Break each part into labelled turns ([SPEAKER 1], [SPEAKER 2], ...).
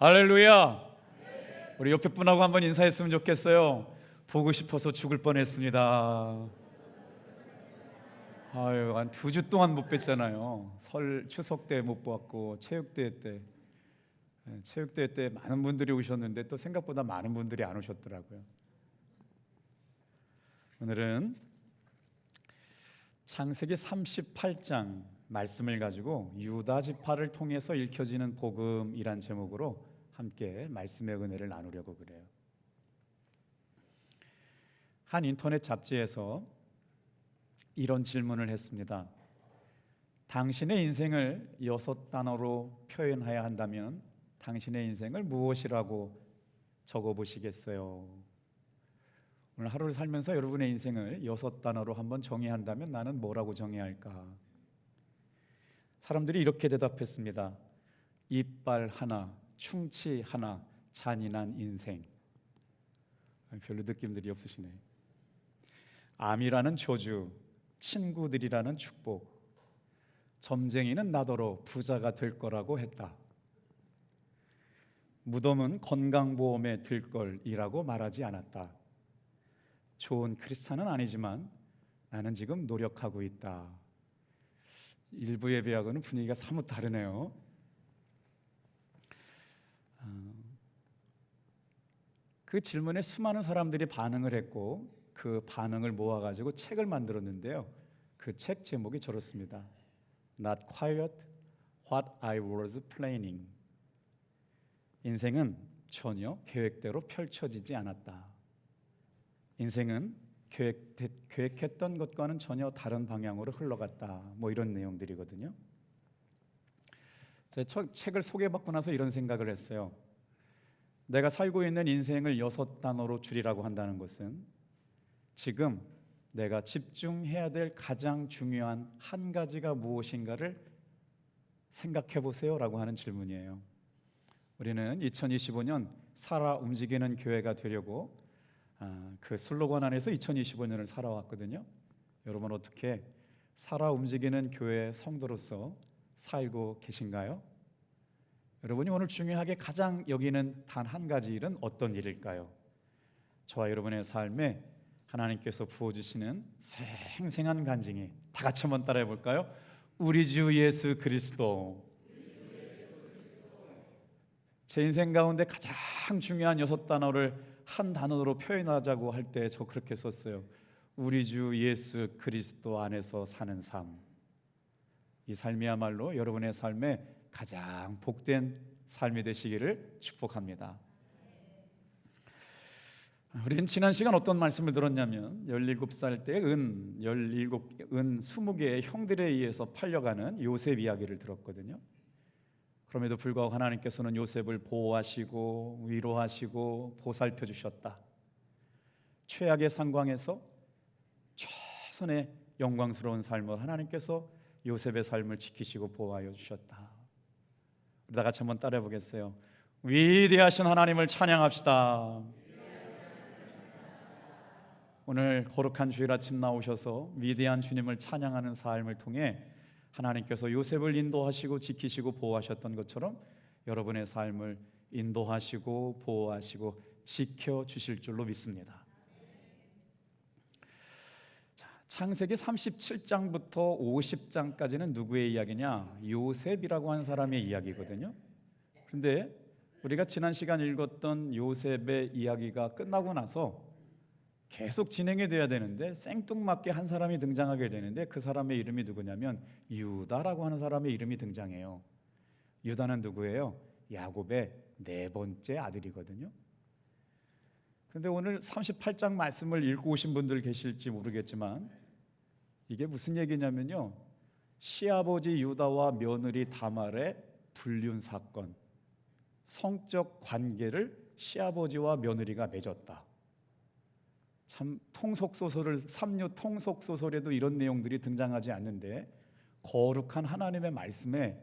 [SPEAKER 1] 할렐루야. 우리 옆에 분하고 한번 인사했으면 좋겠어요. 보고 싶어서 죽을 뻔했습니다. 아유, 한 2주 동안 못 뵀잖아요. 설 추석 때 못 보았고 체육대회 때 많은 분들이 오셨는데 또 생각보다 많은 분들이 안 오셨더라고요. 오늘은 창세기 38장 말씀을 가지고 유다 지파를 통해서 읽혀지는 복음이란 제목으로 함께 말씀의 은혜를 나누려고 그래요. 한 인터넷 잡지에서 이런 질문을 했습니다. 당신의 인생을 6단어로 표현해야 한다면 당신의 인생을 무엇이라고 적어보시겠어요? 오늘 하루를 살면서 여러분의 인생을 6단어로 한번 정의한다면 나는 뭐라고 정의해야 할까? 사람들이 이렇게 대답했습니다. 이빨 하나, 충치 하나, 잔인한 인생. 별로 느낌들이 없으시네. 암이라는 저주, 친구들이라는 축복, 점쟁이는 나더러 부자가 될 거라고 했다. 무덤은 건강보험에 들 걸이라고 말하지 않았다. 좋은 크리스찬은 아니지만 나는 지금 노력하고 있다. 일부 예배하고는 분위기가 사뭇 다르네요. 그 질문에 수많은 사람들이 반응을 했고 그 반응을 모아가지고 책을 만들었는데요. 그 책 제목이 저렇습니다. Not quite what I was planning. 인생은 전혀 계획대로 펼쳐지지 않았다. 인생은 계획했던 것과는 전혀 다른 방향으로 흘러갔다. 뭐 이런 내용들이거든요. 제가 책을 소개받고 나서 이런 생각을 했어요. 내가 살고 있는 인생을 6단어로 줄이라고 한다는 것은 지금 내가 집중해야 될 가장 중요한 한 가지가 무엇인가를 생각해 보세요 라고 하는 질문이에요. 우리는 2025년 살아 움직이는 교회가 되려고 그 슬로건 안에서 2025년을 살아왔거든요. 여러분 어떻게 살아 움직이는 교회 성도로서 살고 계신가요? 여러분이 오늘 중요하게 가장 여기는 단 한 가지 일은 어떤 일일까요? 저와 여러분의 삶에 하나님께서 부어주시는 생생한 간증이 다 같이 한번 따라해 볼까요? 우리 주 예수 그리스도. 제 인생 가운데 가장 중요한 6단어를 한 단어로 표현하자고 할 때 저 그렇게 썼어요. 우리 주 예수 그리스도 안에서 사는 삶. 이 삶이야말로 여러분의 삶에 가장 복된 삶이 되시기를 축복합니다. 우리는 지난 시간 어떤 말씀을 들었냐면 17살 때 은 20개의 형들에 의해서 팔려가는 요셉 이야기를 들었거든요. 그럼에도 불구하고 하나님께서는 요셉을 보호하시고 위로하시고 보살펴 주셨다. 최악의 상황에서 최선의 영광스러운 삶을 하나님께서 요셉의 삶을 지키시고 보호하여 주셨다. 다 같이 한번 따라해 보겠어요. 위대하신 하나님을 찬양합시다. 오늘 거룩한 주일 아침 나오셔서 위대한 주님을 찬양하는 삶을 통해 하나님께서 요셉을 인도하시고 지키시고 보호하셨던 것처럼 여러분의 삶을 인도하시고 보호하시고 지켜주실 줄로 믿습니다. 창세기 37장부터 50장까지는 누구의 이야기냐? 요셉이라고 하는 사람의 이야기거든요. 그런데 우리가 지난 시간 읽었던 요셉의 이야기가 끝나고 나서 계속 진행이 돼야 되는데 생뚱맞게 한 사람이 등장하게 되는데 그 사람의 이름이 누구냐면 유다라고 하는 사람의 이름이 등장해요. 유다는 누구예요? 야곱의 4번째 아들이거든요. 그런데 오늘 38장 말씀을 읽고 오신 분들 계실지 모르겠지만 이게 무슨 얘기냐면요, 시아버지 유다와 며느리 다말의 불륜 사건, 성적 관계를 시아버지와 며느리가 맺었다. 참 통속소설을 삼류 통속소설에도 이런 내용들이 등장하지 않는데 거룩한 하나님의 말씀에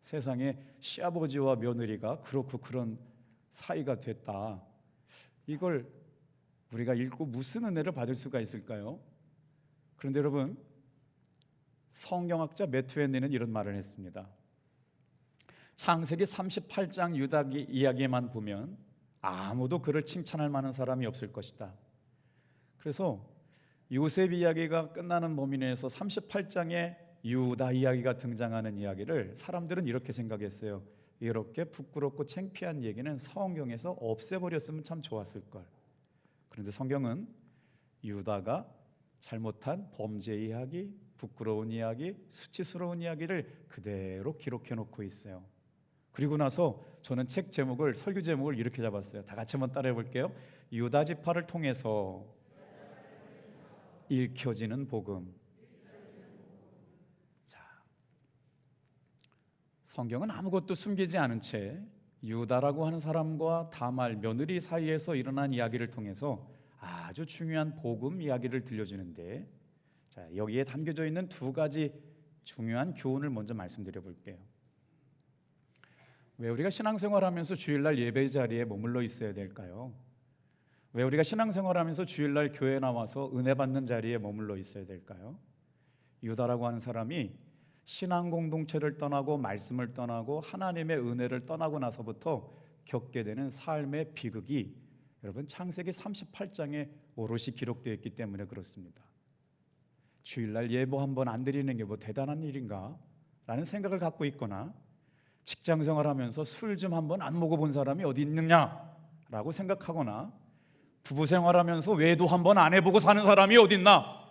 [SPEAKER 1] 세상에 시아버지와 며느리가 그렇고 그런 사이가 됐다. 이걸 우리가 읽고 무슨 은혜를 받을 수가 있을까요? 그런데 여러분, 성경학자 매튜 헨리는 이런 말을 했습니다. 창세기 38장 유다 이야기만 보면 아무도 그를 칭찬할 만한 사람이 없을 것이다. 그래서 요셉 이야기가 끝나는 범위 내에서 38장에 유다 이야기가 등장하는 이야기를 사람들은 이렇게 생각했어요. 이렇게 부끄럽고 창피한 얘기는 성경에서 없애버렸으면 참 좋았을 걸. 그런데 성경은 유다가 잘못한 범죄 이야기, 부끄러운 이야기, 수치스러운 이야기를 그대로 기록해 놓고 있어요. 그리고 나서 저는 책 제목을, 설교 제목을 이렇게 잡았어요. 다 같이 한번 따라해 볼게요. 유다 지파를 통해서 읽혀지는 복음. 자, 성경은 아무것도 숨기지 않은 채 유다라고 하는 사람과 다말 며느리 사이에서 일어난 이야기를 통해서 아주 중요한 복음 이야기를 들려주는데, 자, 여기에 담겨져 있는 두 가지 중요한 교훈을 먼저 말씀드려 볼게요. 왜 우리가 신앙생활하면서 주일날 예배 자리에 머물러 있어야 될까요? 왜 우리가 신앙생활하면서 주일날 교회 나와서 은혜 받는 자리에 머물러 있어야 될까요? 유다라고 하는 사람이 신앙 공동체를 떠나고 말씀을 떠나고 하나님의 은혜를 떠나고 나서부터 겪게 되는 삶의 비극이 여러분 창세기 38장에 오롯이 기록되어 있기 때문에 그렇습니다. 주일날 예배 한번 안 드리는 게 뭐 대단한 일인가? 라는 생각을 갖고 있거나, 직장생활하면서 술 좀 한번 안 먹어본 사람이 어디 있느냐? 라고 생각하거나, 부부생활하면서 외도 한번 안 해보고 사는 사람이 어디 있나?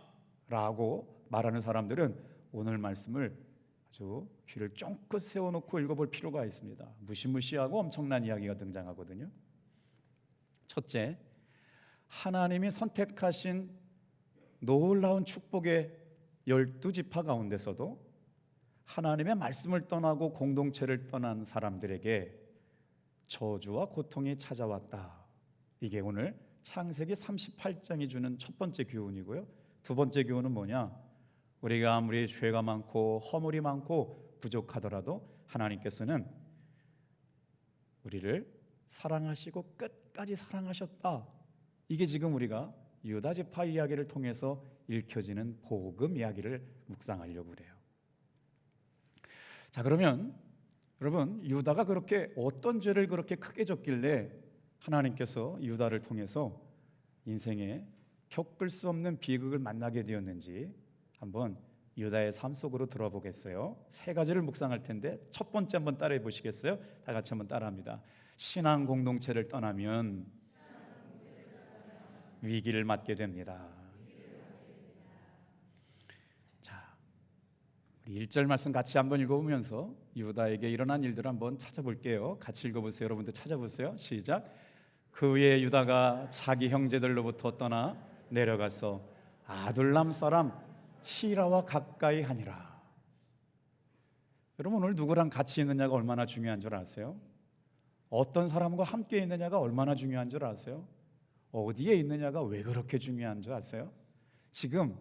[SPEAKER 1] 라고 말하는 사람들은 오늘 말씀을 아주 귀를 쫑긋 세워놓고 읽어볼 필요가 있습니다. 무시무시하고 엄청난 이야기가 등장하거든요. 첫째, 하나님이 선택하신 놀라운 축복의 12지파 가운데서도 하나님의 말씀을 떠나고 공동체를 떠난 사람들에게 저주와 고통이 찾아왔다. 이게 오늘 창세기 38장이 주는 첫 번째 교훈이고요. 두 번째 교훈은 뭐냐? 우리가 아무리 죄가 많고 허물이 많고 부족하더라도 하나님께서는 우리를 사랑하시고 끝까지 사랑하셨다. 이게 지금 우리가 유다 지파 이야기를 통해서 읽혀지는 복음 이야기를 묵상하려고 그래요. 자, 그러면 여러분, 유다가 그렇게 어떤 죄를 그렇게 크게 졌길래 하나님께서 유다를 통해서 인생에 겪을 수 없는 비극을 만나게 되었는지 한번 유다의 삶 속으로 들어보겠어요. 세 가지를 묵상할 텐데 첫 번째 한번 따라해 보시겠어요? 다 같이 한번 따라합니다. 신앙 공동체를 떠나면 위기를 맞게 됩니다. 자, 우리 1절 말씀 같이 한번 읽어보면서 유다에게 일어난 일들을 한번 찾아볼게요. 같이 읽어보세요. 여러분들 찾아보세요. 시작. 그 후에 유다가 자기 형제들로부터 떠나 내려가서 아둘람 사람 히라와 가까이 하니라. 여러분, 오늘 누구랑 같이 있느냐가 얼마나 중요한 줄 아세요? 어떤 사람과 함께 있느냐가 얼마나 중요한 줄 아세요? 어디에 있느냐가 왜 그렇게 중요한 줄 아세요? 지금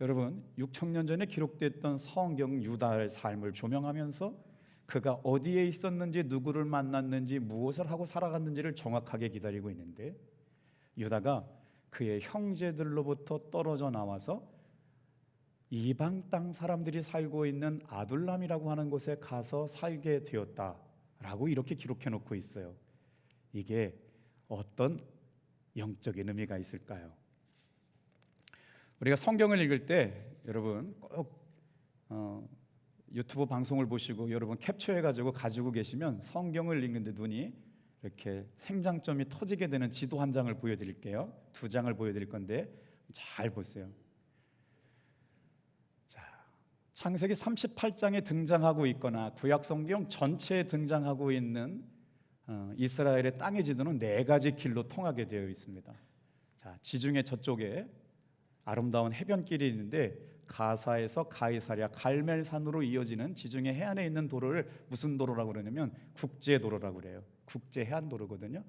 [SPEAKER 1] 여러분 6,000년 전에 기록됐던 성경 유다의 삶을 조명하면서 그가 어디에 있었는지, 누구를 만났는지, 무엇을 하고 살아갔는지를 정확하게 기다리고 있는데, 유다가 그의 형제들로부터 떨어져 나와서 이방 땅 사람들이 살고 있는 아둘람이라고 하는 곳에 가서 살게 되었다라고 이렇게 기록해 놓고 있어요. 이게 어떤 영적인 의미가 있을까요? 우리가 성경을 읽을 때 여러분 꼭 유튜브 방송을 보시고 여러분 캡처해가지고 가지고 계시면 성경을 읽는데 눈이 이렇게 생장점이 터지게 되는 지도 한 장을 보여드릴게요. 두 장을 보여드릴 건데 잘 보세요. 자, 창세기 38장에 등장하고 있거나 구약 성경 전체에 등장하고 있는 이스라엘의 땅의 지도는 네 가지 길로 통하게 되어 있습니다. 자, 지중해 저쪽에 아름다운 해변길이 있는데 가사에서 가이사랴 갈멜산으로 이어지는 지중해 해안에 있는 도로를 무슨 도로라고 그러냐면 국제도로라고 그래요. 국제해안도로거든요.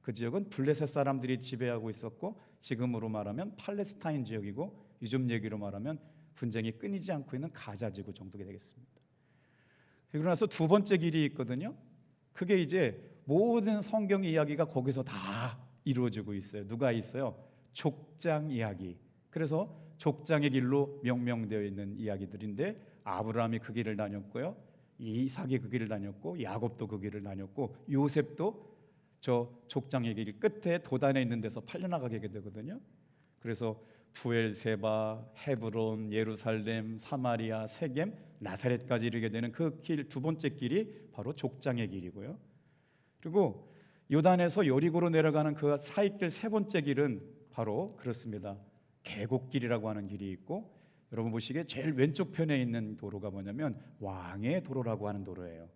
[SPEAKER 1] 그 지역은 블레셋 사람들이 지배하고 있었고, 지금으로 말하면 팔레스타인 지역이고, 요즘 얘기로 말하면 분쟁이 끊이지 않고 있는 가자 지구 정도가 되겠습니다. 그러고 나서 두 번째 길이 있거든요. 그게 이제 모든 성경 이야기가 거기서 다 이루어지고 있어요. 누가 있어요? 족장 이야기. 그래서 족장의 길로 명명되어 있는 이야기들인데, 아브라함이 그 길을 다녔고요, 이삭이 그 길을 다녔고 야곱도 그 길을 다녔고 요셉도 저 족장의 길 끝에 도단에 있는 데서 팔려나가게 되거든요. 그래서 부엘세바, 헤브론, 예루살렘, 사마리아, 세겜, 나사렛까지 이르게 되는 그 길, 두 번째 길이 바로 족장의 길이고요. 그리고 요단에서 여리고로 내려가는 그 사이길 세 번째 길은 바로 그렇습니다. 계곡길이라고 하는 길이 있고, 여러분 보시기에 제일 왼쪽 편에 있는 도로가 뭐냐면 왕의 도로라고 하는 도로예요.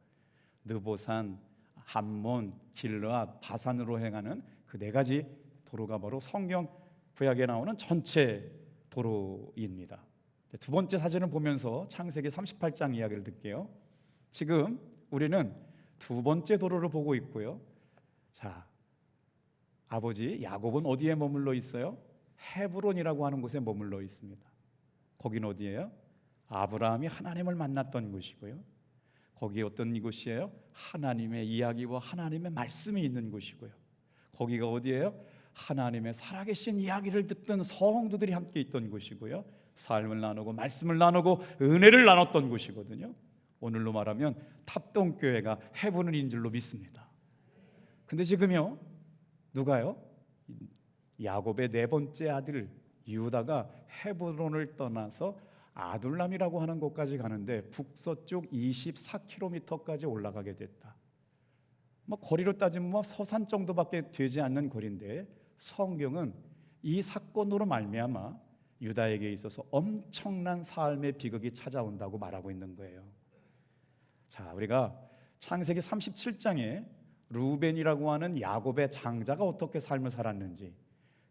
[SPEAKER 1] 느보산, 함몬, 길르앗, 바산으로 행하는 그 네 가지 도로가 바로 성경 구약에 나오는 전체 도로입니다. 두 번째 사진을 보면서 창세기 38장 이야기를 듣게요. 지금 우리는 두 번째 도로를 보고 있고요. 자, 아버지 야곱은 어디에 머물러 있어요? 헤브론이라고 하는 곳에 머물러 있습니다. 거긴 어디예요? 아브라함이 하나님을 만났던 곳이고요. 거기 어떤 곳이에요? 하나님의 이야기와 하나님의 말씀이 있는 곳이고요. 거기가 어디예요? 하나님의 살아계신 이야기를 듣던 성도들이 함께 있던 곳이고요. 삶을 나누고 말씀을 나누고 은혜를 나눴던 곳이거든요. 오늘로 말하면 탑동교회가 헤브론인 줄로 믿습니다. 근데 지금요, 누가요? 야곱의 네 번째 아들 유다가 헤브론을 떠나서 아둘람이라고 하는 곳까지 가는데 북서쪽 24km까지 올라가게 됐다. 거리로 따지면 서산 정도밖에 되지 않는 거리인데 성경은 이 사건으로 말미암아 유다에게 있어서 엄청난 삶의 비극이 찾아온다고 말하고 있는 거예요. 자, 우리가 창세기 37장에 루벤이라고 하는 야곱의 장자가 어떻게 삶을 살았는지,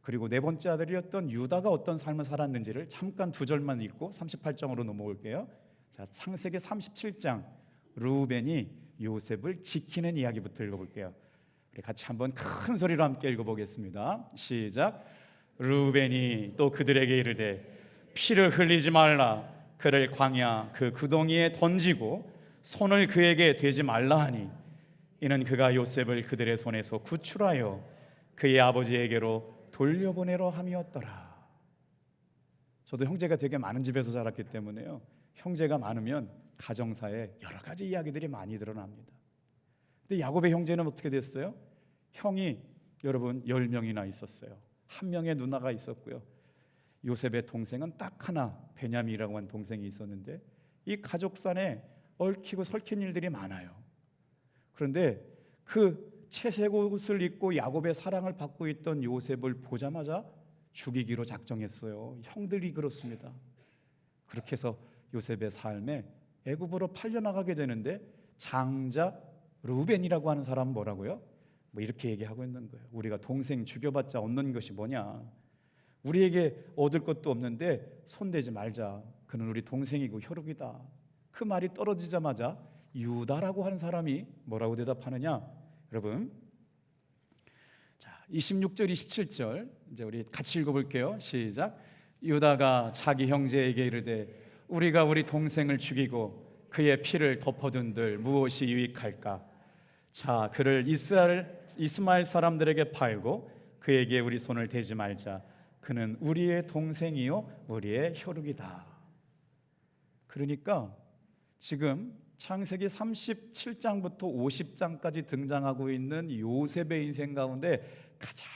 [SPEAKER 1] 그리고 네 번째 아들이었던 유다가 어떤 삶을 살았는지를 잠깐 두 절만 읽고 38장으로 넘어올게요. 자, 창세기 37장 루벤이 요셉을 지키는 이야기부터 읽어볼게요. 우리 같이 한번 큰 소리로 함께 읽어보겠습니다. 시작. 루벤이 또 그들에게 이르되 피를 흘리지 말라. 그를 광야 그 구덩이에 던지고 손을 그에게 대지 말라 하니 이는 그가 요셉을 그들의 손에서 구출하여 그의 아버지에게로 돌려보내려 함이었더라. 저도 형제가 되게 많은 집에서 자랐기 때문에요, 형제가 많으면 가정사에 여러 가지 이야기들이 많이 드러납니다. 근데 야곱의 형제는 어떻게 됐어요? 형이 여러분 10명이나 있었어요. 한 명의 누나가 있었고요. 요셉의 동생은 딱 하나, 베냐민이라고 하는 동생이 있었는데 이 가족산에 얽히고 설킨 일들이 많아요. 그런데 그 채색 옷을 입고 야곱의 사랑을 받고 있던 요셉을 보자마자 죽이기로 작정했어요. 형들이 그렇습니다. 그렇게 해서 요셉의 삶에 애굽으로 팔려나가게 되는데 장자 루벤이라고 하는 사람은 뭐라고요? 이렇게 얘기하고 있는 거예요. 우리가 동생 죽여봤자 얻는 것이 뭐냐? 우리에게 얻을 것도 없는데 손대지 말자. 그는 우리 동생이고 혈육이다. 그 말이 떨어지자마자 유다라고 하는 사람이 뭐라고 대답하느냐? 여러분, 자, 26절 27절 이제 우리 같이 읽어볼게요. 시작. 유다가 자기 형제에게 이르되 우리가 우리 동생을 죽이고 그의 피를 덮어둔들 무엇이 유익할까? 자, 그를 이스마엘 사람들에게 팔고 그에게 우리 손을 대지 말자. 그는 우리의 동생이요 우리의 혈육이다. 그러니까 지금 창세기 37장부터 50장까지 등장하고 있는 요셉의 인생 가운데 가장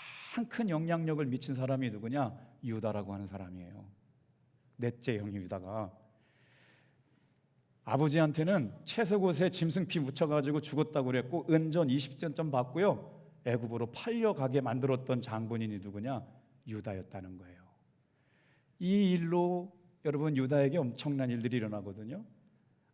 [SPEAKER 1] 큰 영향력을 미친 사람이 누구냐? 유다라고 하는 사람이에요. 넷째 형이 유다가 아버지한테는 채색옷에 짐승피 묻혀가지고 죽었다고 그랬고 은전 20전점 받고요, 애굽으로 팔려가게 만들었던 장본인이 누구냐? 유다였다는 거예요. 이 일로 여러분 유다에게 엄청난 일들이 일어나거든요.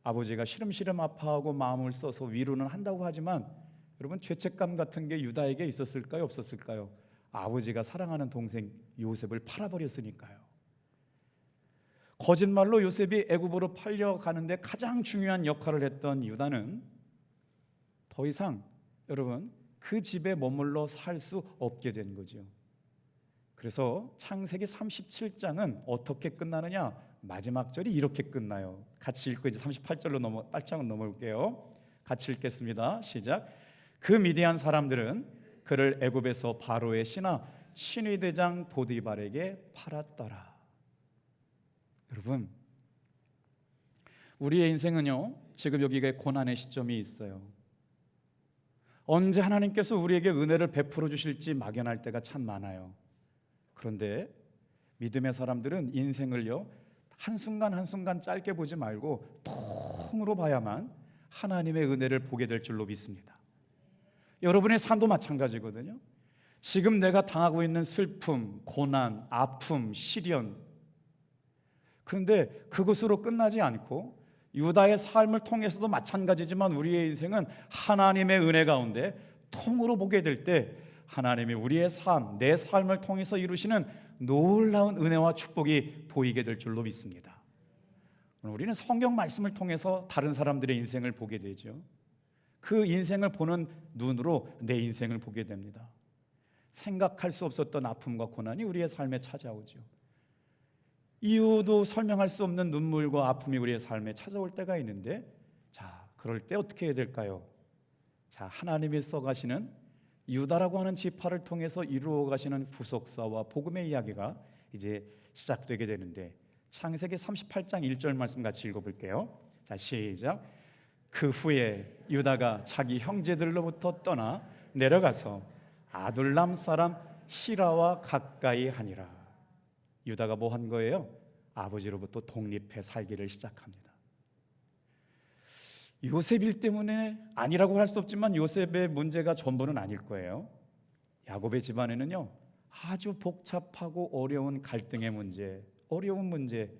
[SPEAKER 1] 아버지가 시름시름 아파하고 마음을 써서 위로는 한다고 하지만 여러분 죄책감 같은 게 유다에게 있었을까요? 없었을까요? 아버지가 사랑하는 동생 요셉을 팔아버렸으니까요. 거짓말로 요셉이 애굽으로 팔려가는데 가장 중요한 역할을 했던 유다는 더 이상 여러분 그 집에 머물러 살 수 없게 된 거죠. 그래서 창세기 37장은 어떻게 끝나느냐? 마지막 절이 이렇게 끝나요. 같이 읽고 이제 38절로 8장은 넘어올게요. 같이 읽겠습니다. 시작. 그 미디안 사람들은 그를 애굽에서 바로의 신하 친위대장 보디발에게 팔았더라. 여러분, 우리의 인생은요, 지금 여기에 고난의 시점이 있어요. 언제 하나님께서 우리에게 은혜를 베풀어 주실지 막연할 때가 참 많아요. 그런데 믿음의 사람들은 인생을요, 한순간 한순간 짧게 보지 말고 통으로 봐야만 하나님의 은혜를 보게 될 줄로 믿습니다. 여러분의 삶도 마찬가지거든요. 지금 내가 당하고 있는 슬픔, 고난, 아픔, 시련, 그런데 그것으로 끝나지 않고 유다의 삶을 통해서도 마찬가지지만 우리의 인생은 하나님의 은혜 가운데 통으로 보게 될 때 하나님이 우리의 삶, 내 삶을 통해서 이루시는 놀라운 은혜와 축복이 보이게 될 줄로 믿습니다. 우리는 성경 말씀을 통해서 다른 사람들의 인생을 보게 되죠. 그 인생을 보는 눈으로 내 인생을 보게 됩니다. 생각할 수 없었던 아픔과 고난이 우리의 삶에 찾아오죠. 이유도 설명할 수 없는 눈물과 아픔이 우리의 삶에 찾아올 때가 있는데, 자, 그럴 때 어떻게 해야 될까요? 자, 하나님이 써가시는 유다라고 하는 지파를 통해서 이루어 가시는 구속사와 복음의 이야기가 이제 시작되게 되는데, 창세기 38장 1절 말씀 같이 읽어볼게요. 자, 시작. 그 후에 유다가 자기 형제들로부터 떠나 내려가서 아둘람 사람 히라와 가까이 하니라. 유다가 뭐 한 거예요? 아버지로부터 독립해 살기를 시작합니다. 요셉 일 때문에 아니라고 할 수 없지만 요셉의 문제가 전부는 아닐 거예요. 야곱의 집안에는요, 아주 복잡하고 어려운 갈등의 문제, 어려운 문제,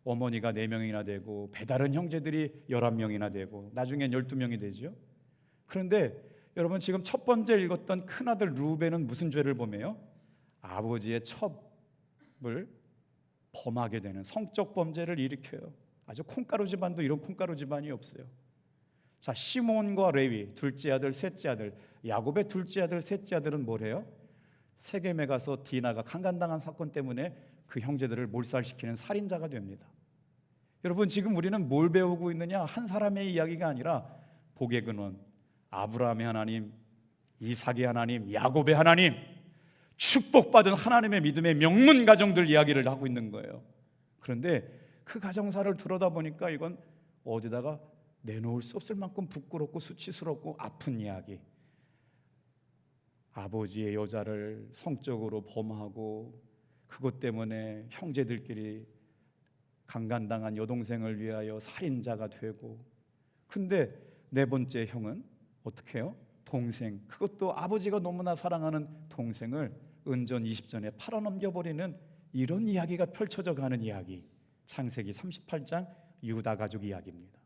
[SPEAKER 1] 어머니가 4명이나 되고 배다른 형제들이 11명이나 되고 나중엔 12명이 되죠. 그런데 여러분, 지금 첫 번째 읽었던 큰아들 루벤은 무슨 죄를 범해요? 아버지의 첩을 범하게 되는 성적 범죄를 일으켜요. 아주 콩가루 집안도 이런 콩가루 집안이 없어요. 자, 시몬과 레위, 둘째 아들, 셋째 아들, 야곱의 둘째 아들, 셋째 아들은 뭐래요? 세겜에 가서 디나가 강간당한 사건 때문에 그 형제들을 몰살시키는 살인자가 됩니다. 여러분, 지금 우리는 뭘 배우고 있느냐? 한 사람의 이야기가 아니라 복의 근원, 아브라함의 하나님, 이삭의 하나님, 야곱의 하나님, 축복받은 하나님의 믿음의 명문 가정들 이야기를 하고 있는 거예요. 그런데 그 가정사를 들여다보니까 이건 어디다가 내놓을 수 없을 만큼 부끄럽고 수치스럽고 아픈 이야기. 아버지의 여자를 성적으로 범하고 그것 때문에 형제들끼리 강간당한 여동생을 위하여 살인자가 되고, 근데 네 번째 형은 어떻게 해요? 동생, 그것도 아버지가 너무나 사랑하는 동생을 은전 20전에 팔아넘겨버리는 이런 이야기가 펼쳐져 가는 이야기, 창세기 38장 유다 가족 이야기입니다.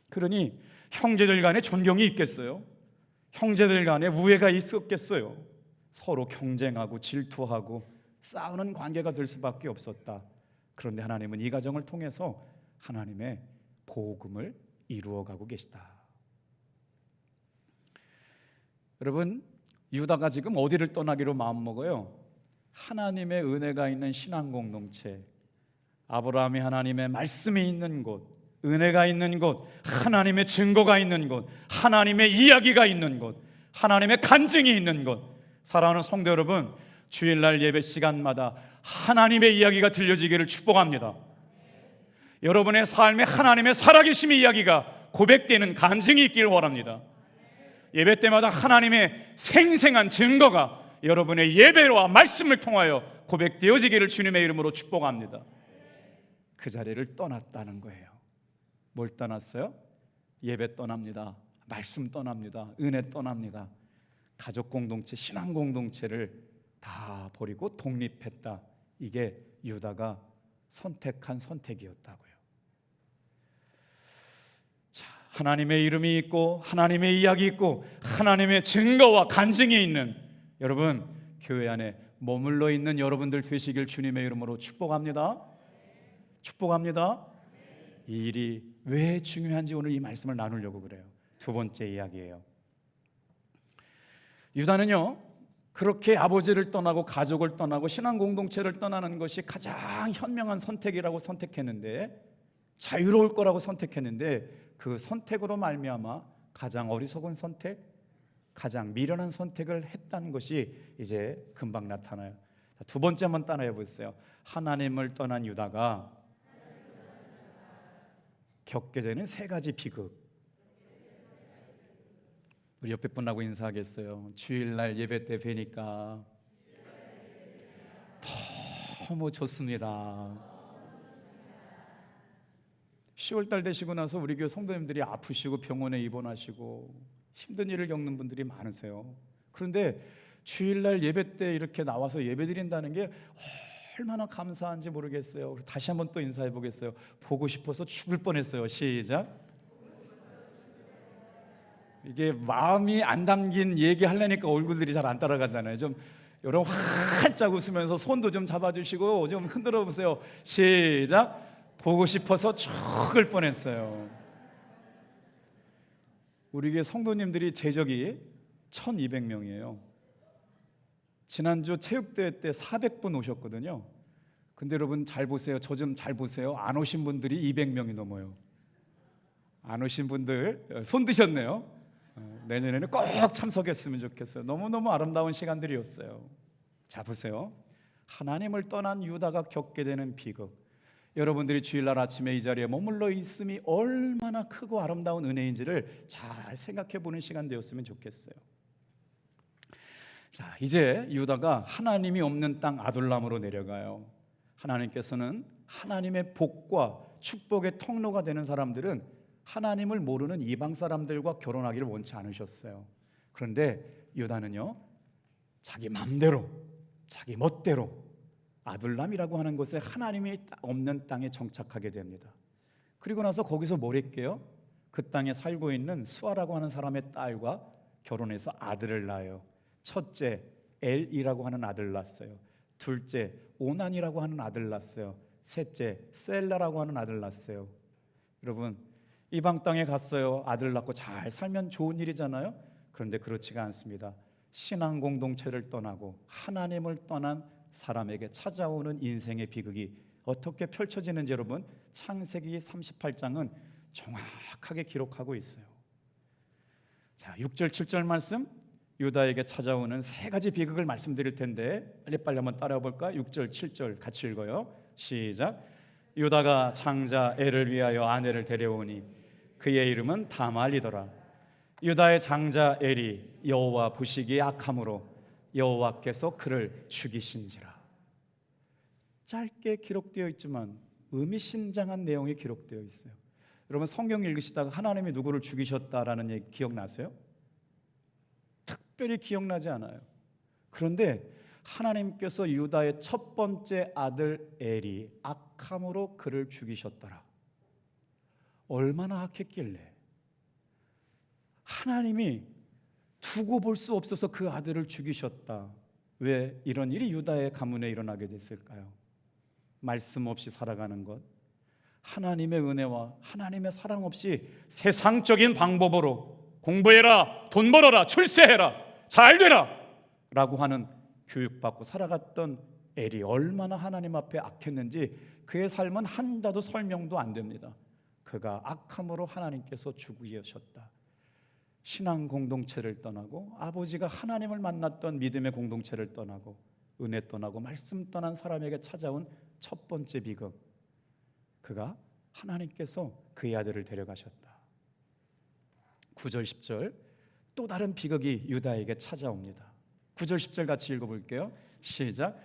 [SPEAKER 1] 그러니 형제들 간에 존경이 있겠어요? 형제들 간에 우애가 있었겠어요? 서로 경쟁하고 질투하고 싸우는 관계가 될 수밖에 없었다. 그런데 하나님은 이 가정을 통해서 하나님의 복음을 이루어가고 계시다. 여러분, 유다가 지금 어디를 떠나기로 마음먹어요? 하나님의 은혜가 있는 신앙 공동체, 아브라함이 하나님의 말씀이 있는 곳, 은혜가 있는 곳, 하나님의 증거가 있는 곳, 하나님의 이야기가 있는 곳, 하나님의 간증이 있는 곳. 사랑하는 성도 여러분, 주일날 예배 시간마다 하나님의 이야기가 들려지기를 축복합니다. 여러분의 삶에 하나님의 살아계심의 이야기가 고백되는 간증이 있기를 원합니다. 예배 때마다 하나님의 생생한 증거가 여러분의 예배와 말씀을 통하여 고백되어지기를 주님의 이름으로 축복합니다. 그 자리를 떠났다는 거예요. 뭘 떠났어요? 예배 떠납니다. 말씀 떠납니다. 은혜 떠납니다. 가족 공동체, 신앙 공동체를 다 버리고 독립했다. 이게 유다가 선택한 선택이었다고요. 자, 하나님의 이름이 있고 하나님의 이야기 있고 하나님의 증거와 간증이 있는 여러분, 교회 안에 머물러 있는 여러분들 되시길 주님의 이름으로 축복합니다. 축복합니다. 이 일이 왜 중요한지 오늘 이 말씀을 나누려고 그래요. 두 번째 이야기예요. 유다는요, 그렇게 아버지를 떠나고 가족을 떠나고 신앙 공동체를 떠나는 것이 가장 현명한 선택이라고 선택했는데, 자유로울 거라고 선택했는데, 그 선택으로 말미암아 가장 어리석은 선택, 가장 미련한 선택을 했다는 것이 이제 금방 나타나요. 두 번째 한번 따라해 보세요. 하나님을 떠난 유다가 겪게 되는 세 가지 비극. 우리 옆에 분하고 인사하겠어요. 주일날 예배 때 뵈니까 너무 좋습니다. 10월달 되시고 나서 우리 교회 성도님들이 아프시고 병원에 입원하시고 힘든 일을 겪는 분들이 많으세요. 그런데 주일날 예배 때 이렇게 나와서 예배 드린다는 게 얼마나 감사한지 모르겠어요. 다시 한번 또 인사해 보겠어요. 보고 싶어서 죽을 뻔했어요. 시작. 이게 마음이 안 담긴 얘기 하려니까 얼굴들이 잘 안 따라가잖아요. 좀 여러분 활짝 웃으면서 손도 좀 잡아주시고 좀 흔들어 보세요. 시작. 보고 싶어서 죽을 뻔했어요. 우리 교회 성도님들이 제적이 1200명이에요. 지난주 체육대회 때 400분 오셨거든요. 근데 여러분 잘 보세요. 저 좀 잘 보세요. 안 오신 분들이 200명이 넘어요. 안 오신 분들 손 드셨네요. 내년에는 꼭 참석했으면 좋겠어요. 너무너무 아름다운 시간들이었어요. 자 보세요. 하나님을 떠난 유다가 겪게 되는 비극. 여러분들이 주일날 아침에 이 자리에 머물러 있음이 얼마나 크고 아름다운 은혜인지를 잘 생각해 보는 시간 되었으면 좋겠어요. 자, 이제 유다가 하나님이 없는 땅 아둘람으로 내려가요. 하나님께서는 하나님의 복과 축복의 통로가 되는 사람들은 하나님을 모르는 이방 사람들과 결혼하기를 원치 않으셨어요. 그런데 유다는요, 자기 맘대로, 자기 멋대로 아둘람이라고 하는 곳에 하나님이 없는 땅에 정착하게 됩니다. 그리고 나서 거기서 뭘 했게요? 그 땅에 살고 있는 수아라고 하는 사람의 딸과 결혼해서 아들을 낳아요. 첫째 엘이라고 하는 아들 낳았어요. 둘째 오난이라고 하는 아들 낳았어요. 셋째 셀라라고 하는 아들 낳았어요. 여러분 이방 땅에 갔어요. 아들 낳고 잘 살면 좋은 일이잖아요. 그런데 그렇지가 않습니다. 신앙 공동체를 떠나고 하나님을 떠난 사람에게 찾아오는 인생의 비극이 어떻게 펼쳐지는지 여러분 창세기 38장은 정확하게 기록하고 있어요. 자, 6절 7절 말씀 유다에게 찾아오는 세 가지 비극을 말씀드릴 텐데 빨리빨리 한번 따라해 볼까? 6절 7절 같이 읽어요. 시작. 유다가 장자 엘을 위하여 아내를 데려오니 그의 이름은 다말이더라. 유다의 장자 엘이 여호와 보시기에 악함으로 여호와께서 그를 죽이신지라. 짧게 기록되어 있지만 의미심장한 내용이 기록되어 있어요. 여러분 성경 읽으시다가 하나님이 누구를 죽이셨다라는 얘기 기억나세요? 특별히 기억나지 않아요. 그런데 하나님께서 유다의 첫 번째 아들 엘이 악함으로 그를 죽이셨더라. 얼마나 악했길래 하나님이 두고 볼 수 없어서 그 아들을 죽이셨다. 왜 이런 일이 유다의 가문에 일어나게 됐을까요? 말씀 없이 살아가는 것, 하나님의 은혜와 하나님의 사랑 없이 세상적인 방법으로 공부해라, 돈 벌어라, 출세해라, 잘 되라 라고 하는 교육받고 살아갔던 엘이 얼마나 하나님 앞에 악했는지 그의 삶은 한자도 설명도 안 됩니다. 그가 악함으로 하나님께서 죽이셨다. 신앙 공동체를 떠나고 아버지가 하나님을 만났던 믿음의 공동체를 떠나고 은혜 떠나고 말씀 떠난 사람에게 찾아온 첫 번째 비극, 그가 하나님께서 그의 아들을 데려가셨다. 9절 10절 또 다른 비극이 유다에게 찾아옵니다. 9절 10절 같이 읽어볼게요. 시작.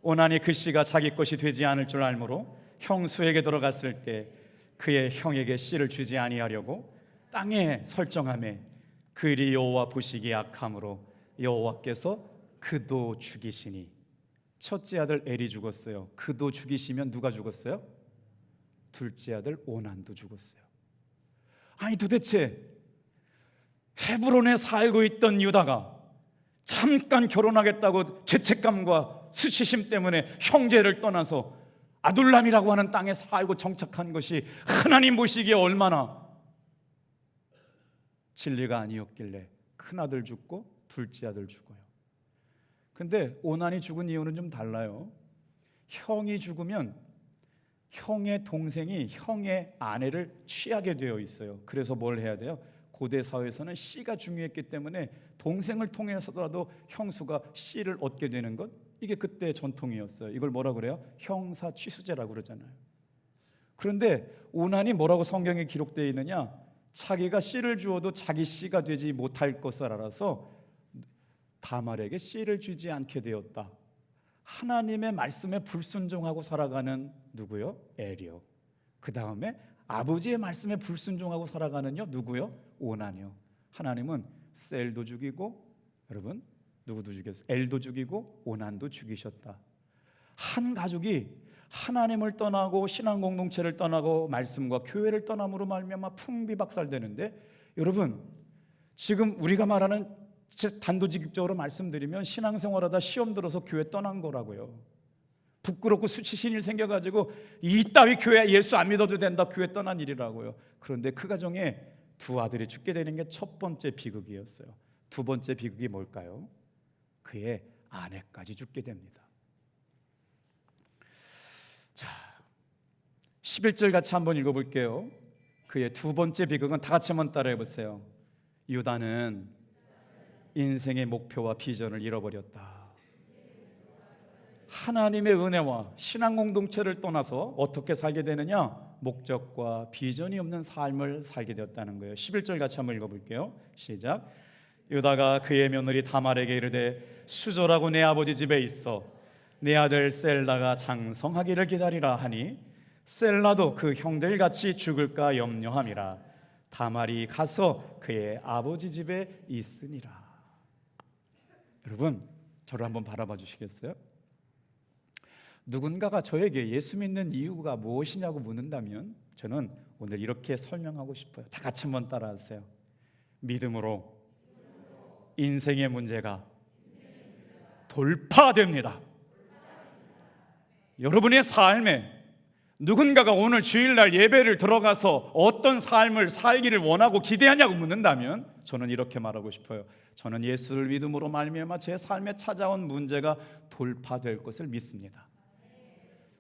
[SPEAKER 1] 오난이 그 씨가 자기 것이 되지 않을 줄 알므로 형수에게 들어갔을 때 그의 형에게 씨를 주지 아니하려고 땅에 설정하매 그 일이 여호와 보시기에 악함으로 여호와께서 그도 죽이시니. 첫째 아들 엘이 죽었어요. 그도 죽이시면 누가 죽었어요? 둘째 아들 오난도 죽었어요. 아니 도대체 헤브론에 살고 있던 유다가 잠깐 결혼하겠다고 죄책감과 수치심 때문에 형제를 떠나서 아둘람이라고 하는 땅에 살고 정착한 것이 하나님 보시기에 얼마나 진리가 아니었길래 큰아들 죽고 둘째 아들 죽어요. 근데 오난이 죽은 이유는 좀 달라요. 형이 죽으면 형의 동생이 형의 아내를 취하게 되어 있어요. 그래서 뭘 해야 돼요? 고대 사회에서는 씨가 중요했기 때문에 동생을 통해서라도 형수가 씨를 얻게 되는 것, 이게 그때 전통이었어요. 이걸 뭐라 그래요? 형사 취수제라고 그러잖아요. 그런데 오난이 뭐라고 성경에 기록되어 있느냐? 자기가 씨를 주어도 자기 씨가 되지 못할 것을 알아서 다말에게 씨를 주지 않게 되었다. 하나님의 말씀에 불순종하고 살아가는 누구요? 엘이요. 그 다음에 아버지의 말씀에 불순종하고 살아가는요 누구요? 오난이요. 하나님은 셀도 죽이고, 여러분 누구도 죽였어요? 엘도 죽이고 오난도 죽이셨다. 한 가족이 하나님을 떠나고 신앙 공동체를 떠나고 말씀과 교회를 떠남으로 말미암아 풍비박살되는데, 여러분 지금 우리가 말하는 단도직입적으로 말씀드리면 신앙생활하다 시험 들어서 교회 떠난 거라고요. 부끄럽고 수치신 일 생겨가지고 이따위 교회 예수 안 믿어도 된다 교회 떠난 일이라고요. 그런데 그 가정에 두 아들이 죽게 되는 게 첫 번째 비극이었어요. 두 번째 비극이 뭘까요? 그의 아내까지 죽게 됩니다. 자, 11절 같이 한번 읽어볼게요. 그의 두 번째 비극은 다 같이 한번 따라해 보세요. 유다는 인생의 목표와 비전을 잃어버렸다. 하나님의 은혜와 신앙 공동체를 떠나서 어떻게 살게 되느냐? 목적과 비전이 없는 삶을 살게 되었다는 거예요. 11절 같이 한번 읽어볼게요. 시작. 유다가 그의 며느리 다말에게 이르되 수조라고 내 아버지 집에 있어 내 아들 셀라가 장성하기를 기다리라 하니 셀라도 그 형들같이 죽을까 염려함이라. 다말이 가서 그의 아버지 집에 있으니라. 여러분 저를 한번 바라봐 주시겠어요? 누군가가 저에게 예수 믿는 이유가 무엇이냐고 묻는다면 저는 오늘 이렇게 설명하고 싶어요. 다 같이 한번 따라하세요. 믿음으로 인생의 문제가 돌파됩니다. 여러분의 삶에 누군가가 오늘 주일날 예배를 들어가서 어떤 삶을 살기를 원하고 기대하냐고 묻는다면 저는 이렇게 말하고 싶어요. 저는 예수를 믿음으로 말미암아 제 삶에 찾아온 문제가 돌파될 것을 믿습니다.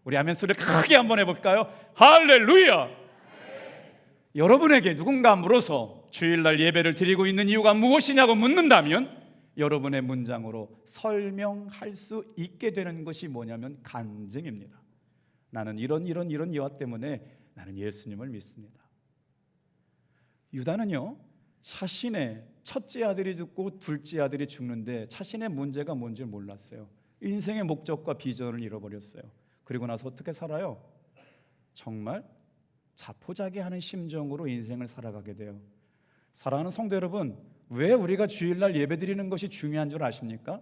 [SPEAKER 1] 우리 아멘 소리 크게 한번 해볼까요? 할렐루야! 여러분에게 누군가 물어서 주일날 예배를 드리고 있는 이유가 무엇이냐고 묻는다면 여러분의 문장으로 설명할 수 있게 되는 것이 뭐냐면 간증입니다. 나는 이런 이유와 때문에 나는 예수님을 믿습니다. 유다는요 자신의 첫째 아들이 죽고 둘째 아들이 죽는데 자신의 문제가 뭔지 몰랐어요. 인생의 목적과 비전을 잃어버렸어요. 그리고 나서 어떻게 살아요? 정말 자포자기하는 심정으로 인생을 살아가게 돼요. 사랑하는 성도 여러분, 왜 우리가 주일날 예배드리는 것이 중요한 줄 아십니까?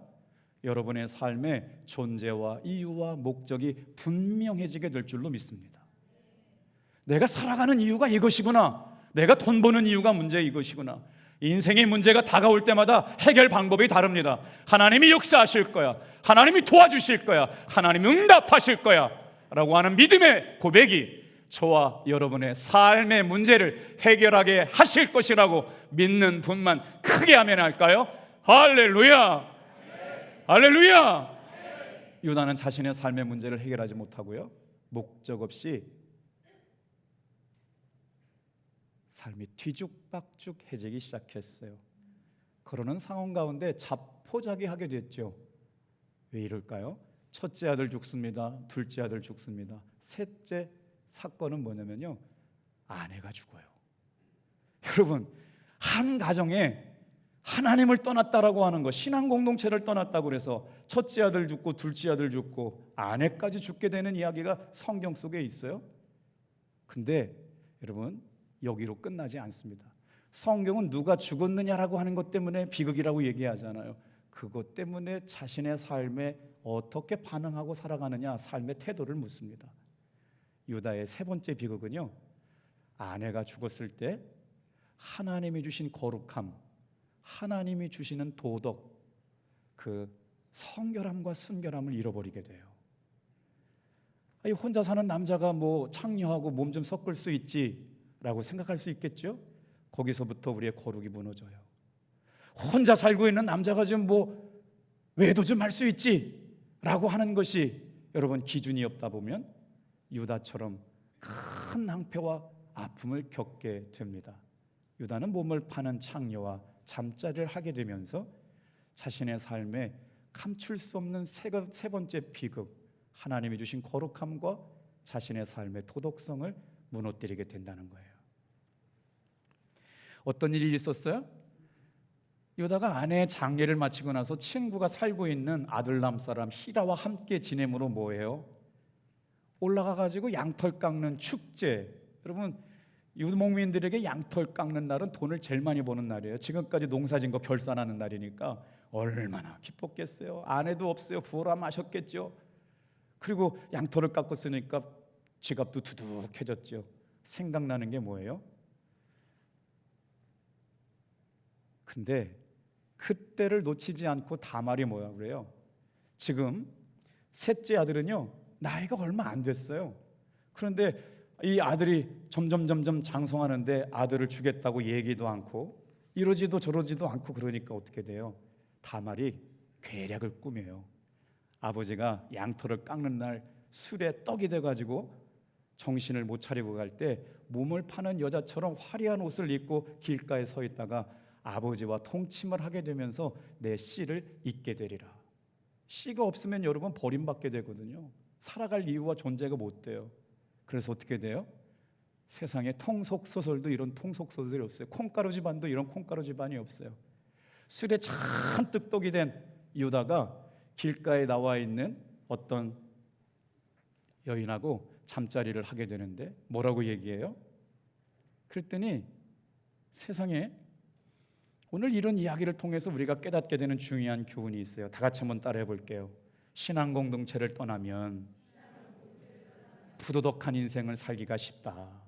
[SPEAKER 1] 여러분의 삶의 존재와 이유와 목적이 분명해지게 될 줄로 믿습니다. 내가 살아가는 이유가 이것이구나, 내가 돈 버는 이유가 문제 이것이구나. 인생의 문제가 다가올 때마다 해결 방법이 다릅니다. 하나님이 역사하실 거야, 하나님이 도와주실 거야, 하나님이 응답하실 거야 라고 하는 믿음의 고백이 저와 여러분의 삶의 문제를 해결하게 하실 것이라고 믿는 분만 크게 아멘 할까요? 할렐루야! 할렐루야! 유다는 자신의 삶의 문제를 해결하지 못하고요, 목적 없이 삶이 뒤죽박죽해지기 시작했어요. 그러는 상황 가운데 자포자기하게 됐죠. 왜 이럴까요? 첫째 아들 죽습니다. 둘째 아들 죽습니다. 셋째 사건은 뭐냐면요, 아내가 죽어요. 여러분, 한 가정에 하나님을 떠났다라고 하는 것, 신앙 공동체를 떠났다고 그래서 첫째 아들 죽고 둘째 아들 죽고 아내까지 죽게 되는 이야기가 성경 속에 있어요. 근데 여러분, 여기로 끝나지 않습니다. 성경은 누가 죽었느냐라고 하는 것 때문에 비극이라고 얘기하잖아요. 그것 때문에 자신의 삶에 어떻게 반응하고 살아가느냐, 삶의 태도를 묻습니다. 유다의 세 번째 비극은요, 아내가 죽었을 때 하나님이 주신 거룩함, 하나님이 주시는 도덕, 그 성결함과 순결함을 잃어버리게 돼요. 아니, 혼자 사는 남자가 뭐 창녀하고 몸 좀 섞을 수 있지 라고 생각할 수 있겠죠? 거기서부터 우리의 거룩이 무너져요. 혼자 살고 있는 남자가 좀 뭐 외도 좀 할 수 있지 라고 하는 것이 여러분 기준이 없다 보면 유다처럼 큰 낭패와 아픔을 겪게 됩니다. 유다는 몸을 파는 창녀와 잠자리를 하게 되면서 자신의 삶에 감출 수 없는 세 번째 비극, 하나님이 주신 거룩함과 자신의 삶의 도덕성을 무너뜨리게 된다는 거예요. 어떤 일이 있었어요? 유다가 아내의 장례를 마치고 나서 친구가 살고 있는 아둘람 사람 히라와 함께 지내므로 뭐예요? 올라가가지고 양털 깎는 축제. 여러분, 유목민들에게 양털 깎는 날은 돈을 제일 많이 버는 날이에요. 지금까지 농사진 거 결산하는 날이니까 얼마나 기뻤겠어요. 아내도 없어요. 부어라 마셨겠죠. 그리고 양털을 깎았으니까 지갑도 두둑해졌죠. 생각나는 게 뭐예요? 근데 그때를 놓치지 않고 다말이 뭐야 그래요? 지금 셋째 아들은요 나이가 얼마 안 됐어요. 그런데 이 아들이 점점 장성하는데 아들을 주겠다고 얘기도 않고 이러지도 저러지도 않고 그러니까 어떻게 돼요? 다말이 계략을 꾸며요. 아버지가 양털을 깎는 날 술에 떡이 돼가지고 정신을 못 차리고 갈 때 몸을 파는 여자처럼 화려한 옷을 입고 길가에 서 있다가 아버지와 통침을 하게 되면서 내 씨를 잊게 되리라. 씨가 없으면 여러분 버림받게 되거든요. 살아갈 이유와 존재가 못 돼요. 그래서 어떻게 돼요? 세상에 통속소설도 이런 통속소설이 없어요. 콩가루 집안도 이런 콩가루 집안이 없어요. 술에 잔뜩 떡이 된 유다가 길가에 나와 있는 어떤 여인하고 잠자리를 하게 되는데 뭐라고 얘기해요? 그랬더니 세상에 오늘 이런 이야기를 통해서 우리가 깨닫게 되는 중요한 교훈이 있어요. 다 같이 한번 따라해 볼게요. 신앙 공동체를 떠나면 부도덕한 인생을 살기가 쉽다.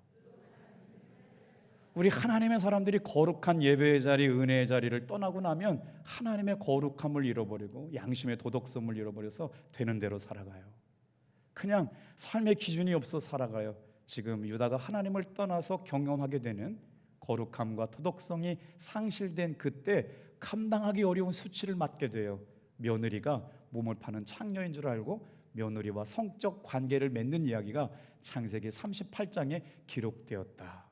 [SPEAKER 1] 우리 하나님의 사람들이 거룩한 예배의 자리, 은혜의 자리를 떠나고 나면 하나님의 거룩함을 잃어버리고 양심의 도덕성을 잃어버려서 되는 대로 살아가요. 그냥 삶의 기준이 없어 살아가요. 지금 유다가 하나님을 떠나서 경험하게 되는 거룩함과 도덕성이 상실된 그때 감당하기 어려운 수치를 맞게 돼요. 며느리가 몸을 파는 창녀인 줄 알고 며느리와 성적 관계를 맺는 이야기가 창세기 38장에 기록되었다.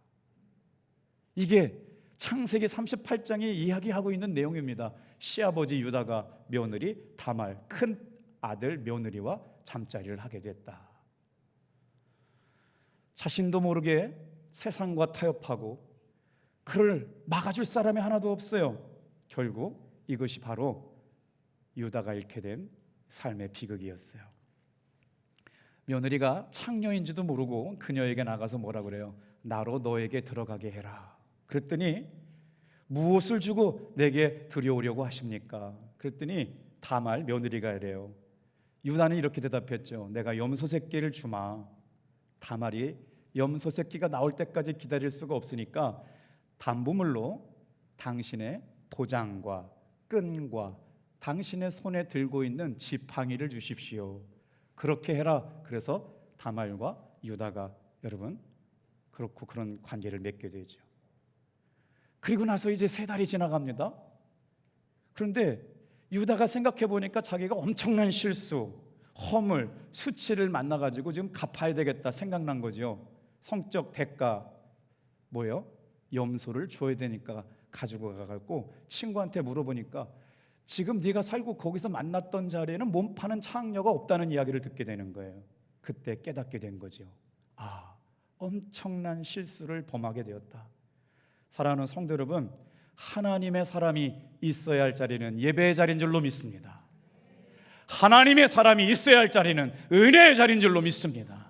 [SPEAKER 1] 이게 창세기 38장이 이야기하고 있는 내용입니다. 시아버지 유다가 며느리 다말, 큰 아들 며느리와 잠자리를 하게 됐다. 자신도 모르게 세상과 타협하고 그를 막아줄 사람이 하나도 없어요. 결국 이것이 바로 유다가 잃게 된 삶의 비극이었어요. 며느리가 창녀인지도 모르고 그녀에게 나가서 뭐라 그래요? 나로 너에게 들어가게 해라. 그랬더니 무엇을 주고 내게 들여오려고 하십니까? 그랬더니 다말 며느리가 이래요. 유다는 이렇게 대답했죠. 내가 염소 새끼를 주마. 다말이 염소 새끼가 나올 때까지 기다릴 수가 없으니까 담보물로 당신의 도장과 끈과 당신의 손에 들고 있는 지팡이를 주십시오. 그렇게 해라. 그래서 다말과 유다가 여러분 그렇고 그런 관계를 맺게 되죠. 그리고 나서 이제 3달이 지나갑니다. 그런데 유다가 생각해 보니까 자기가 엄청난 실수, 허물, 수치를 만나가지고 지금 갚아야 되겠다 생각난 거죠. 성적 대가 뭐예요? 염소를 줘야 되니까 가지고 가갖고 친구한테 물어보니까 지금 네가 살고 거기서 만났던 자리에는 몸 파는 창녀가 없다는 이야기를 듣게 되는 거예요. 그때 깨닫게 된 거죠. 아, 엄청난 실수를 범하게 되었다. 사랑하는 성도 여러분, 하나님의 사람이 있어야 할 자리는 예배의 자리인 줄로 믿습니다. 하나님의 사람이 있어야 할 자리는 은혜의 자리인 줄로 믿습니다.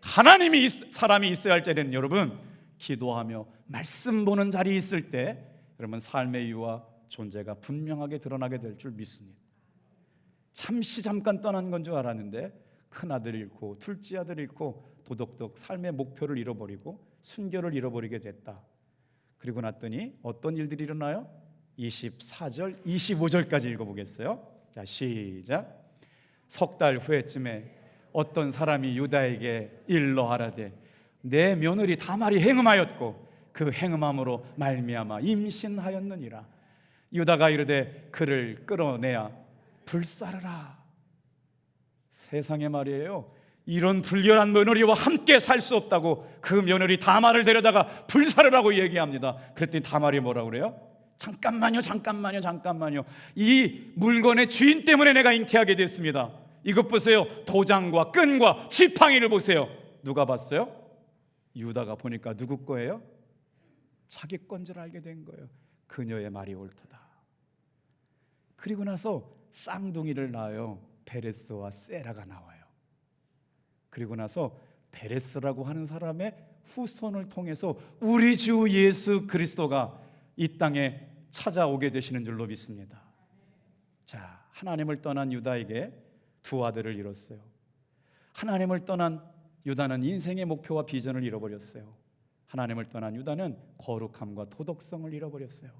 [SPEAKER 1] 하나님이 사람이 있어야 할 자리는 여러분 기도하며 말씀 보는 자리에 있을 때 여러분 삶의 이유와 존재가 분명하게 드러나게 될 줄 믿습니다. 잠깐 떠난 건 줄 알았는데 큰아들 잃고 둘째 아들 잃고 도덕적 삶의 목표를 잃어버리고 순결을 잃어버리게 됐다. 그리고 났더니 어떤 일들이 일어나요? 24절, 25절까지 읽어보겠어요. 자, 시작. 석 달 후에쯤에 어떤 사람이 유다에게 일러 하라되 내 며느리 다말이 행음하였고 그 행음함으로 말미암아 임신하였느니라. 유다가 이르되 그를 끌어내야 불사르라. 세상에 말이에요. 이런 불결한 며느리와 함께 살 수 없다고 그 며느리 다말을 데려다가 불사르라고 얘기합니다. 그랬더니 다말이 뭐라고 그래요? 잠깐만요. 이 물건의 주인 때문에 내가 잉태하게 됐습니다. 이것 보세요. 도장과 끈과 지팡이를 보세요. 누가 봤어요? 유다가 보니까 누구 거예요? 자기 건 줄 알게 된 거예요. 그녀의 말이 옳도다. 그리고 나서 쌍둥이를 낳아요. 베레스와 세라가 나와요. 그리고 나서 베레스라고 하는 사람의 후손을 통해서 우리 주 예수 그리스도가 이 땅에 찾아오게 되시는 줄로 믿습니다. 자, 하나님을 떠난 유다에게 두 아들을 잃었어요. 하나님을 떠난 유다는 인생의 목표와 비전을 잃어버렸어요. 하나님을 떠난 유다는 거룩함과 도덕성을 잃어버렸어요.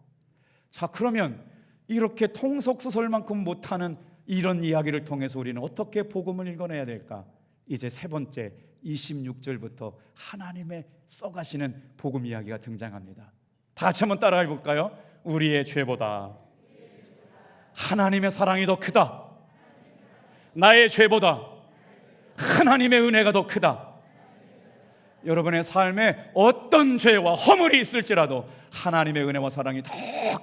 [SPEAKER 1] 자, 그러면 이렇게 통속소설만큼 못하는 이런 이야기를 통해서 우리는 어떻게 복음을 읽어내야 될까? 이제 세 번째 26절부터 하나님의 써가시는 복음 이야기가 등장합니다. 다 같이 한번 따라해 볼까요? 우리의 죄보다 하나님의 사랑이 더 크다. 나의 죄보다 하나님의 은혜가 더 크다. 여러분의 삶에 어떤 죄와 허물이 있을지라도 하나님의 은혜와 사랑이 더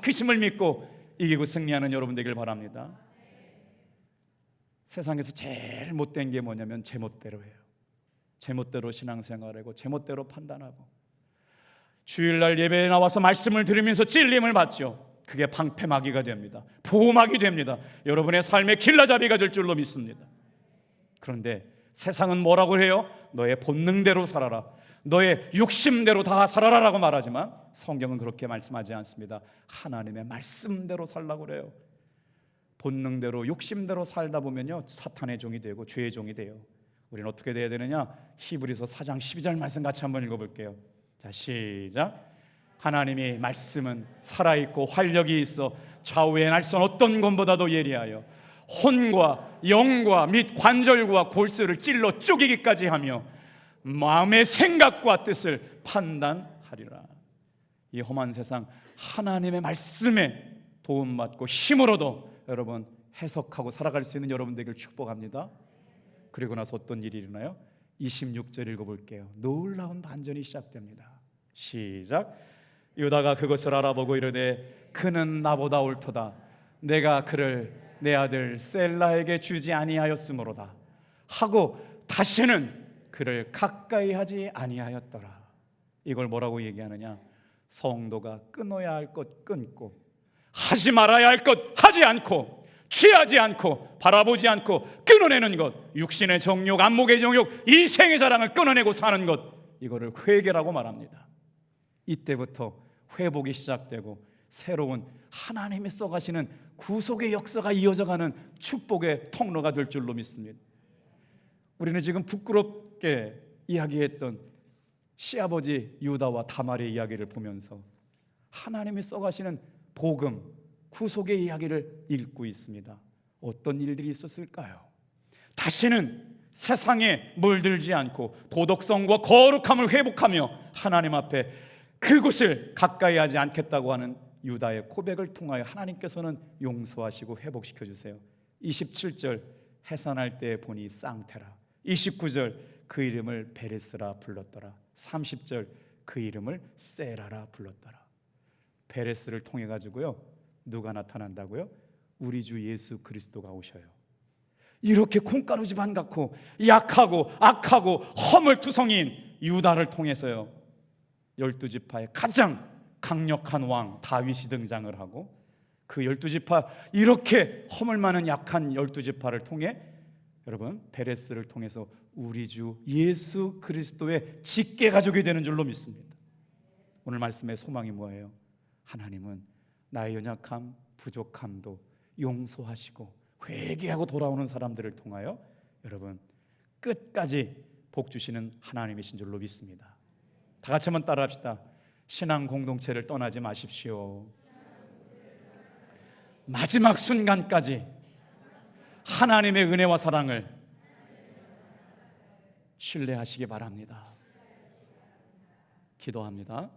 [SPEAKER 1] 크심을 믿고 이기고 승리하는 여러분 되길 바랍니다. 세상에서 제일 못된 게 뭐냐면 제멋대로 해요. 제멋대로 신앙생활하고 제멋대로 판단하고 주일날 예배에 나와서 말씀을 들으면서 찔림을 받죠. 그게 방패막이가 됩니다. 보호막이 됩니다. 여러분의 삶의 길라잡이가 될 줄로 믿습니다. 그런데 세상은 뭐라고 해요? 너의 본능대로 살아라, 너의 욕심대로 다 살아라라고 말하지만 성경은 그렇게 말씀하지 않습니다. 하나님의 말씀대로 살라고 그래요. 본능대로 욕심대로 살다 보면요 사탄의 종이 되고 죄의 종이 돼요. 우리는 어떻게 돼야 되느냐? 히브리서 4장 12절 말씀 같이 한번 읽어볼게요. 자, 시작. 하나님의 말씀은 살아있고 활력이 있어 좌우의 날선 어떤 것보다도 예리하여 혼과 영과 및 관절과 골수를 찔러 쪼개기까지 하며 마음의 생각과 뜻을 판단하리라. 이 험한 세상 하나님의 말씀에 도움받고 힘으로도 여러분 해석하고 살아갈 수 있는 여러분 되길 축복합니다. 그리고 나서 어떤 일이 일어나요? 26절 읽어볼게요. 놀라운 반전이 시작됩니다. 시작. 유다가 그것을 알아보고 이르되 그는 나보다 옳도다. 내가 그를 내 아들 셀라에게 주지 아니하였으므로다 하고 다시는 그를 가까이 하지 아니하였더라. 이걸 뭐라고 얘기하느냐? 성도가 끊어야 할 것 끊고 하지 말아야 할 것 하지 않고 취하지 않고 바라보지 않고 끊어내는 것, 육신의 정욕, 안목의 정욕, 이 생의 자랑을 끊어내고 사는 것, 이거를 회개라고 말합니다. 이때부터 회복이 시작되고 새로운 하나님이 써가시는 구속의 역사가 이어져가는 축복의 통로가 될 줄로 믿습니다. 우리는 지금 부끄럽게 이야기했던 시아버지 유다와 다말의 이야기를 보면서 하나님이 써가시는 복음, 구속의 이야기를 읽고 있습니다. 어떤 일들이 있었을까요? 다시는 세상에 물들지 않고 도덕성과 거룩함을 회복하며 하나님 앞에 그곳을 가까이 하지 않겠다고 하는 유다의 고백을 통하여 하나님께서는 용서하시고 회복시켜 주세요. 27절 해산할 때 보니 쌍태라. 29절 그 이름을 베레스라 불렀더라. 30절 그 이름을 세라라 불렀더라. 베레스를 통해 가지고요 누가 나타난다고요? 우리 주 예수 그리스도가 오셔요. 이렇게 콩가루 집안 같고 약하고 악하고 허물투성이인 유다를 통해서요 12지파의 가장 강력한 왕 다윗이 등장을 하고 그 12지파 이렇게 허물 많은 약한 12지파를 통해 여러분 베레스를 통해서 우리 주 예수 그리스도의 직계 가족이 되는 줄로 믿습니다. 오늘 말씀의 소망이 뭐예요? 하나님은 나의 연약함, 부족함도 용서하시고 회개하고 돌아오는 사람들을 통하여 여러분 끝까지 복 주시는 하나님이신 줄로 믿습니다. 다 같이 한번 따라합시다. 신앙 공동체를 떠나지 마십시오. 마지막 순간까지 하나님의 은혜와 사랑을 신뢰하시기 바랍니다. 기도합니다.